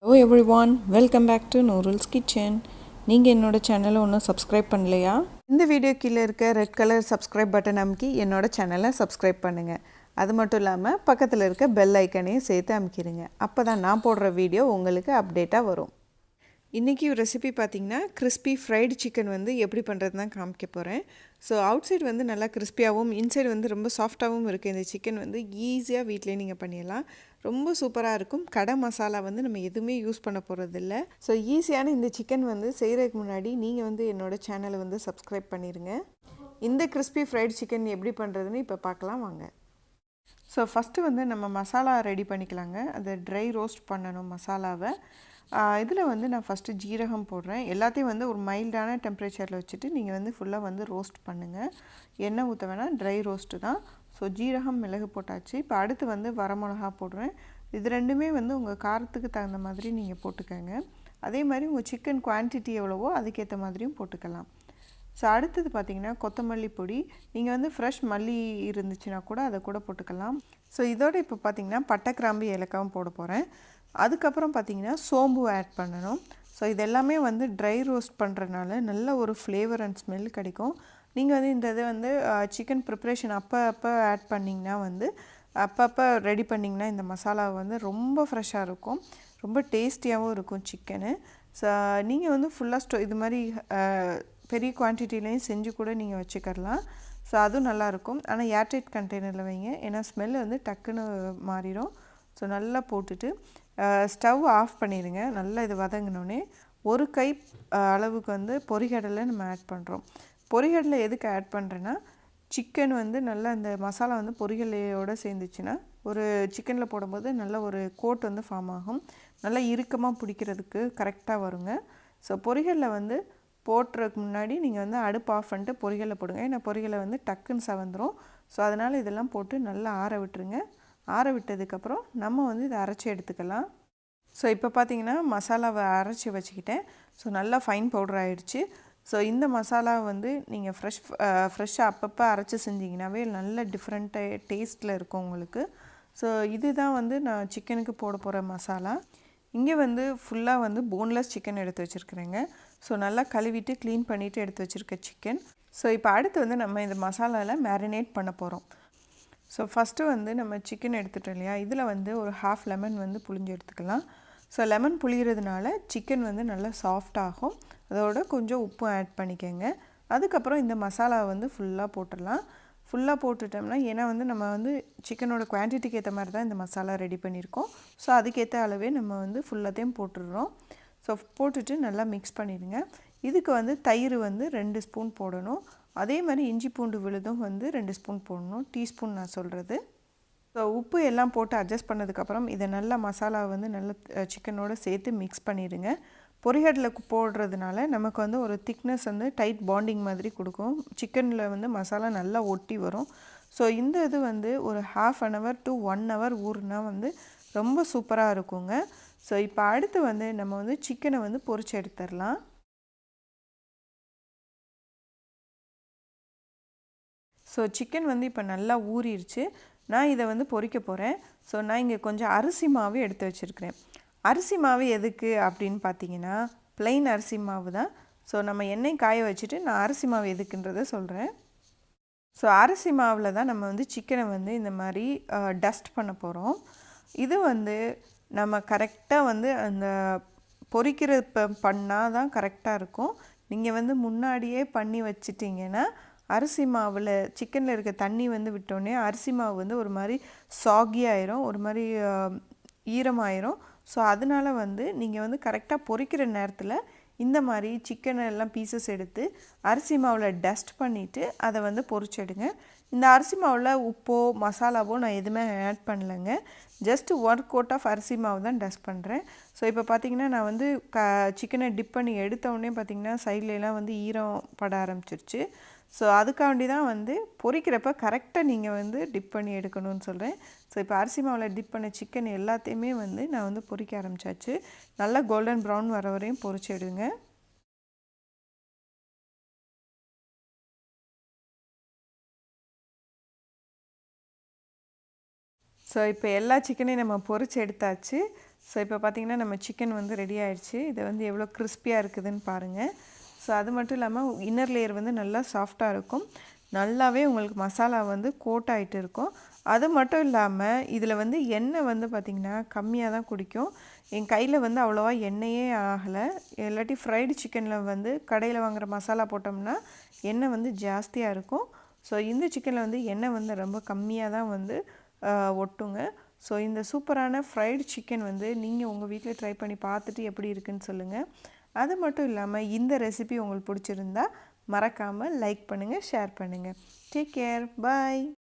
Hello everyone, welcome back to Noorul's Kitchen. நீங்கள் என்னோட சேனலை ஒன்றும் சப்ஸ்கிரைப் பண்ணலையா? இந்த வீடியோ கீழே இருக்க ரெட் கலர் சப்ஸ்கிரைப் பட்டன் அமுக்கி என்னோட சேனலை சப்ஸ்கிரைப் பண்ணுங்கள். அது மட்டும் இல்லாமல் பக்கத்தில் இருக்க பெல் ஐக்கனையும் சேர்த்து அமுக்கிடுங்க. அப்போ தான் நான் போடுற வீடியோ உங்களுக்கு அப்டேட்டாக வரும். இன்றைக்கி ரெசிபி பார்த்திங்கன்னா கிறிஸ்பி ஃப்ரைடு சிக்கன் வந்து எப்படி பண்ணுறது தான் காமிக்க போகிறேன். ஸோ அவுட் சைடு வந்து நல்லா கிறிஸ்பியாகவும் இன்சைடு வந்து ரொம்ப சாஃப்டாகவும் இருக்குது. இந்த சிக்கன் வந்து ஈஸியாக வீட்டிலே நீங்கள் பண்ணிடலாம். ரொம்ப சூப்பராக இருக்கும். கடை மசாலா வந்து நம்ம எதுவுமே யூஸ் பண்ண போகிறதில்ல. ஸோ ஈஸியான இந்த சிக்கன் வந்து செய்கிறதுக்கு முன்னாடி நீங்கள் வந்து என்னோடய சேனலை வந்து சப்ஸ்கிரைப் பண்ணிடுங்க. இந்த கிறிஸ்பி ஃப்ரைடு சிக்கன் எப்படி பண்ணுறதுன்னு இப்போ பார்க்கலாம் வாங்க. ஸோ ஃபஸ்ட்டு வந்து நம்ம மசாலா ரெடி பண்ணிக்கலாங்க. அதை ட்ரை ரோஸ்ட் பண்ணணும் மசாலாவை. இதில் வந்து நான் ஃபஸ்ட்டு ஜீரகம் போடுறேன். எல்லாத்தையும் வந்து ஒரு மைல்டான டெம்பரேச்சரில் வச்சுட்டு நீங்கள் வந்து ஃபுல்லாக வந்து ரோஸ்ட் பண்ணுங்கள். எண்ணெய் ஊற்ற வேணால், ட்ரை ரோஸ்ட்டு தான். ஸோ ஜீரகம், மிளகு போட்டாச்சு. இப்போ அடுத்து வந்து வரமிளகா போடுறேன். இது ரெண்டுமே வந்து உங்கள் காரத்துக்கு தகுந்த மாதிரி நீங்கள் போட்டுக்கோங்க. அதே மாதிரி உங்கள் சிக்கன் குவான்டிட்டி எவ்வளவோ அதுக்கேற்ற மாதிரியும் போட்டுக்கலாம். ஸோ அடுத்தது பார்த்திங்கன்னா கொத்தமல்லி பொடி. நீங்கள் வந்து ஃப்ரெஷ் மல்லி இருந்துச்சுன்னா கூட அதை கூட போட்டுக்கலாம். ஸோ இதோட இப்போ பார்த்திங்கன்னா பட்டை, கிராம்பு, ஏலக்காவும் போட போகிறேன். அதுக்கப்புறம் பார்த்திங்கன்னா சோம்பு ஆட் பண்ணணும். ஸோ இது எல்லாமே வந்து ட்ரை ரோஸ்ட் பண்ணுறதுனால நல்ல ஒரு ஃப்ளேவர் அண்ட் ஸ்மெல் கிடைக்கும். நீங்கள் வந்து இந்த இதை வந்து சிக்கன் ப்ரிப்ரேஷன் அப்போ ஆட் பண்ணிங்கன்னா வந்து அப்பப்போ ரெடி பண்ணிங்கன்னா இந்த மசாலா வந்து ரொம்ப ஃப்ரெஷ்ஷாக இருக்கும், ரொம்ப டேஸ்டியாகவும் இருக்கும் சிக்கனு. ஸோ நீங்கள் வந்து ஃபுல்லாக இது மாதிரி பெரிய குவான்டிட்டிலையும் செஞ்சு கூட நீங்கள் வச்சுக்கலாம். ஸோ அதுவும் நல்லாயிருக்கும். ஆனால் ஏர்டைட் கண்டெய்னரில் வைங்க, ஏன்னா ஸ்மெல் வந்து டக்குன்னு மாறிடும். ஸோ நல்லா போட்டுட்டு ஸ்டவ் ஆஃப் பண்ணிடுங்க. நல்லா இது வதங்கினோடனே ஒரு கை அளவுக்கு வந்து பொரிகடலை நம்ம ஆட் பண்ணுறோம். பொரிகடலை எதுக்கு ஆட் பண்ணுறேன்னா, சிக்கன் வந்து நல்லா இந்த மசாலா வந்து பொரிகடலையோடு சேர்ந்துச்சுன்னா ஒரு சிக்கனில் போடும்போது நல்ல ஒரு கோட் வந்து ஃபார்ம் ஆகும். நல்லா இறுக்கமாக பிடிக்கிறதுக்கு கரெக்டாக வருங்க. ஸோ பொரிகடலை வந்து போட்டுறதுக்கு முன்னாடி நீங்கள் வந்து அடுப்பு ஆஃப் பண்ணிட்டு பொரிகடலை போடுங்க. ஏன்னா பொரிகடலை வந்து டக்குன்னு சவந்துடும். ஸோ அதனால் இதெல்லாம் போட்டு நல்லா ஆற விட்டுருங்க. ஆற விட்டதுக்கப்புறம் நம்ம வந்து இதை அரைச்சி எடுத்துக்கலாம். ஸோ இப்போ பார்த்திங்கன்னா மசாலாவை அரைச்சி வச்சுக்கிட்டேன். ஸோ நல்லா ஃபைன் பவுடர் ஆகிடுச்சு. ஸோ இந்த மசாலா வந்து நீங்கள் ஃப்ரெஷ்ஷாக அப்பப்போ அரைச்சி செஞ்சிங்கனாவே நல்ல டிஃப்ரெண்ட்டாக டேஸ்ட்டில் இருக்கும் உங்களுக்கு. ஸோ இதுதான் வந்து நான் சிக்கனுக்கு போட போகிற மசாலா. இங்கே வந்து ஃபுல்லாக வந்து போன்லெஸ் சிக்கன் எடுத்து வச்சுருக்குறேங்க. ஸோ நல்லா கழுவிட்டு க்ளீன் பண்ணிவிட்டு எடுத்து வச்சுருக்க சிக்கன். ஸோ இப்போ அடுத்து வந்து நம்ம இந்த மசாலாவில் மேரினேட் பண்ண போகிறோம். ஸோ ஃபஸ்ட்டு வந்து நம்ம சிக்கன் எடுத்துட்டோம் இல்லையா, இதில் வந்து ஒரு ஹாஃப் லெமன் வந்து புழிஞ்சு எடுத்துக்கலாம். ஸோ லெமன் புளிகிறதுனால சிக்கன் வந்து நல்லா சாஃப்டாகும். அதோட கொஞ்சம் உப்பும் ஆட் பண்ணிக்கோங்க. அதுக்கப்புறம் இந்த மசாலாவை வந்து ஃபுல்லாக போட்டுடலாம். ஃபுல்லாக போட்டுட்டோம்னா, ஏன்னா வந்து நம்ம வந்து சிக்கனோட குவான்டிட்டிக்கு ஏற்ற மாதிரி தான் இந்த மசாலா ரெடி பண்ணியிருக்கோம். ஸோ அதுக்கேற்ற அளவே நம்ம வந்து ஃபுல்லாத்தையும் போட்டுடுறோம். ஸோ போட்டுட்டு நல்லா மிக்ஸ் பண்ணிடுங்க. இதுக்கு வந்து தயிர் வந்து 2 ஸ்பூன் போடணும். அதே மாதிரி இஞ்சி பூண்டு விழுதும் வந்து 2 ஸ்பூன் போடணும், டீஸ்பூன் நான் சொல்கிறது. ஸோ உப்பு எல்லாம் போட்டு அட்ஜஸ்ட் பண்ணதுக்கப்புறம் இதை நல்லா மசாலா வந்து நல்லா சிக்கனோடு சேர்த்து மிக்ஸ் பண்ணிடுங்க. பொரிகடலை போடுறதுனால நமக்கு வந்து ஒரு திக்னஸ் வந்து டைட் பாண்டிங் மாதிரி கொடுக்கும். சிக்கனில் வந்து மசாலா நல்லா ஒட்டி வரும். ஸோ இந்த இது வந்து ஒரு ½ அன் ஹவர் to 1 ஹவர் ஊறுனா வந்து ரொம்ப சூப்பராக இருக்குங்க. ஸோ இப்போ அடுத்து வந்து நம்ம வந்து சிக்கனை வந்து பொரிச்சு எடுத்துடலாம். ஸோ சிக்கன் வந்து இப்போ நல்லா ஊறிடுச்சு. நான் இதை வந்து பொரிக்க போகிறேன். ஸோ நான் இங்கே கொஞ்சம் அரிசி மாவு எடுத்து வச்சுருக்கிறேன். அரிசி மாவு எதுக்கு அப்படின்னு பார்த்தீங்கன்னா, ப்ளைன் அரிசி மாவு தான். ஸோ நம்ம எண்ணெய் காய வச்சுட்டு நான் அரிசி மாவு எதுக்குன்றதை சொல்கிறேன். ஸோ அரிசி மாவில் தான் நம்ம வந்து சிக்கனை வந்து இந்த மாதிரி டஸ்ட் பண்ண போகிறோம். இது வந்து நம்ம கரெக்டாக வந்து அந்த பொரிக்கிற பண்ணால் தான் கரெக்டாக இருக்கும். நீங்கள் வந்து முன்னாடியே பண்ணி வச்சிட்டிங்கன்னா அரிசி மாவில் சிக்கனில் இருக்க தண்ணி வந்து விட்டோடனே அரிசி மாவு வந்து ஒரு மாதிரி சாகி ஆயிரும், ஒரு மாதிரி ஈரமாயிரும். ஸோ அதனால் வந்து நீங்கள் வந்து கரெக்டாக பொரிக்கிற நேரத்தில் இந்த மாதிரி சிக்கனை எல்லாம் பீசஸ் எடுத்து அரிசி மாவில் டஸ்ட் பண்ணிவிட்டு அதை வந்து பொரிச்செடுங்க. இந்த அரிசி மாவில் உப்போ மசாலாவோ நான் எதுவுமே ஆட் பண்ணலைங்க. ஜஸ்ட்டு 1 கோட் ஆஃப் அரிசி மாவு தான் டஸ்ட் பண்ணுறேன். ஸோ இப்போ பார்த்திங்கன்னா நான் வந்து சிக்கனை டிப் பண்ணி எடுத்தோடனே பார்த்திங்கன்னா சைட்லலாம் வந்து ஈரம் பட ஆரம்பிச்சிருச்சு. ஸோ அதுக்காண்டி தான் வந்து பொரிக்கிறப்ப கரெக்டாக நீங்கள் வந்து டிப் பண்ணி எடுக்கணும்னு சொல்கிறேன். ஸோ இப்போ அரிசி மாவில் டிப் பண்ண சிக்கன் எல்லாத்தையுமே வந்து நான் வந்து பொரிக்க ஆரம்பித்தாச்சு. நல்லா கோல்டன் ப்ரௌன் வர வரையும் பொரிச்சு எடுங்க. ஸோ இப்போ எல்லா சிக்கனையும் நம்ம பொரிச்சு எடுத்தாச்சு. ஸோ இப்போ பார்த்திங்கன்னா நம்ம சிக்கன் வந்து ரெடி ஆகிடுச்சு. இதை வந்து எவ்வளோ கிறிஸ்பியாக இருக்குதுன்னு பாருங்கள். ஸோ அது மட்டும் இல்லாமல் இன்னர் லேயர் வந்து நல்லா சாஃப்டாக இருக்கும். நல்லாவே உங்களுக்கு மசாலா வந்து கோட் ஆகிட்டு இருக்கும். அது மட்டும் இல்லாமல் இதில் வந்து எண்ணெய் வந்து பார்த்திங்கன்னா கம்மியாக தான் குடிக்கும். என் கையில் வந்து அவ்வளோவா எண்ணெயே ஆகலை. இல்லாட்டி ஃப்ரைடு சிக்கனில் வந்து கடையில் வாங்குகிற மசாலா போட்டோம்னா எண்ணெய் வந்து ஜாஸ்தியாக இருக்கும். ஸோ இந்த சிக்கனில் வந்து எண்ணெய் வந்து ரொம்ப கம்மியாக தான் வந்து ஒட்டுங்க. ஸோ இந்த சூப்பரான ஃப்ரைடு சிக்கன் வந்து நீங்கள் உங்கள் வீட்டில் ட்ரை பண்ணி பார்த்துட்டு எப்படி இருக்குன்னு சொல்லுங்கள். அது மட்டும் இல்லாமல் இந்த ரெசிபி உங்களுக்கு பிடிச்சிருந்தா மறக்காமல் லைக் பண்ணுங்கள், ஷேர் பண்ணுங்கள். டேக் கேர், பாய்.